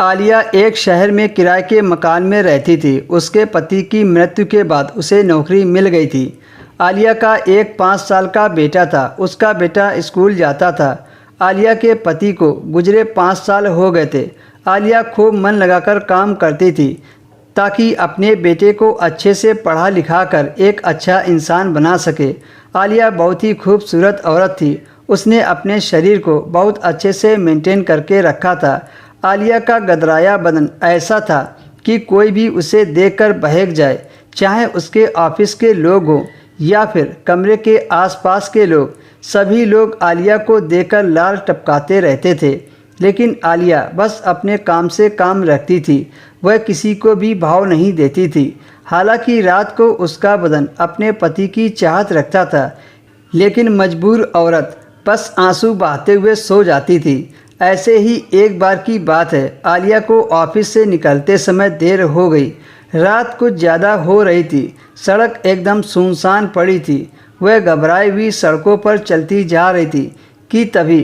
आलिया एक शहर में किराए के मकान में रहती थी। उसके पति की मृत्यु के बाद उसे नौकरी मिल गई थी। आलिया का एक 5 साल का बेटा था। उसका बेटा स्कूल जाता था। आलिया के पति को गुजरे 5 साल हो गए थे। आलिया खूब मन लगाकर काम करती थी ताकि अपने बेटे को अच्छे से पढ़ा लिखा कर एक अच्छा इंसान बना सके। आलिया बहुत ही खूबसूरत औरत थी। उसने अपने शरीर को बहुत अच्छे से मेंटेन करके रखा था। आलिया का गदराया बदन ऐसा था कि कोई भी उसे देखकर बहक जाए, चाहे उसके ऑफिस के लोग हों या फिर कमरे के आसपास के लोग। सभी लोग आलिया को देखकर लार टपकाते रहते थे, लेकिन आलिया बस अपने काम से काम रखती थी। वह किसी को भी भाव नहीं देती थी। हालांकि रात को उसका बदन अपने पति की चाहत रखता था, लेकिन मजबूर औरत बस आंसू बहाते हुए सो जाती थी। ऐसे ही एक बार की बात है, आलिया को ऑफिस से निकलते समय देर हो गई। रात कुछ ज़्यादा हो रही थी। सड़क एकदम सुनसान पड़ी थी। वह घबराई हुई सड़कों पर चलती जा रही थी कि तभी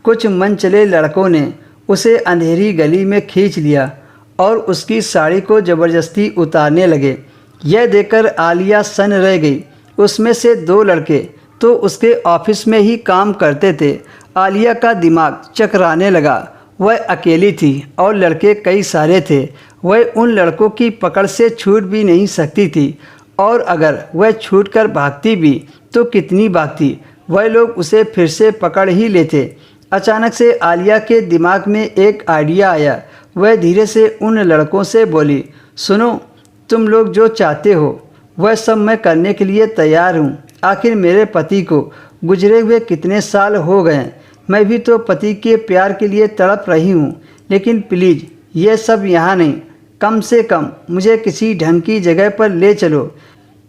कुछ मनचले लड़कों ने उसे अंधेरी गली में खींच लिया और उसकी साड़ी को ज़बरदस्ती उतारने लगे। यह देखकर आलिया सन रह गई। उसमें से 2 लड़के तो उसके ऑफिस में ही काम करते थे। आलिया का दिमाग चकराने लगा। वह अकेली थी और लड़के कई सारे थे। वह उन लड़कों की पकड़ से छूट भी नहीं सकती थी, और अगर वह छूटकर भागती भी तो कितनी भागती, वह लोग उसे फिर से पकड़ ही लेते। अचानक से आलिया के दिमाग में एक आइडिया आया। वह धीरे से उन लड़कों से बोली, सुनो, तुम लोग जो चाहते हो वह सब मैं करने के लिए तैयार हूँ। आखिर मेरे पति को गुजरे हुए कितने साल हो गए। मैं भी तो पति के प्यार के लिए तड़प रही हूँ, लेकिन प्लीज़ ये सब यहाँ नहीं। कम से कम मुझे किसी ढंग की जगह पर ले चलो।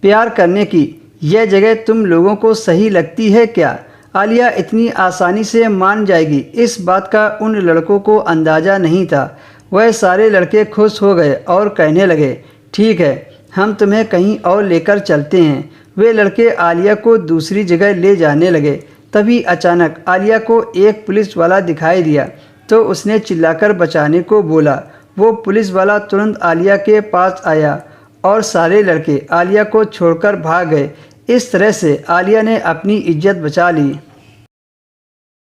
प्यार करने की यह जगह तुम लोगों को सही लगती है क्या? आलिया इतनी आसानी से मान जाएगी, इस बात का उन लड़कों को अंदाज़ा नहीं था। वह सारे लड़के खुश हो गए और कहने लगे, ठीक है, हम तुम्हें कहीं और लेकर चलते हैं। वे लड़के आलिया को दूसरी जगह ले जाने लगे। तभी अचानक आलिया को एक पुलिस वाला दिखाई दिया, तो उसने चिल्लाकर बचाने को बोला। वो पुलिस वाला तुरंत आलिया के पास आया और सारे लड़के आलिया को छोड़कर भाग गए। इस तरह से आलिया ने अपनी इज्जत बचा ली।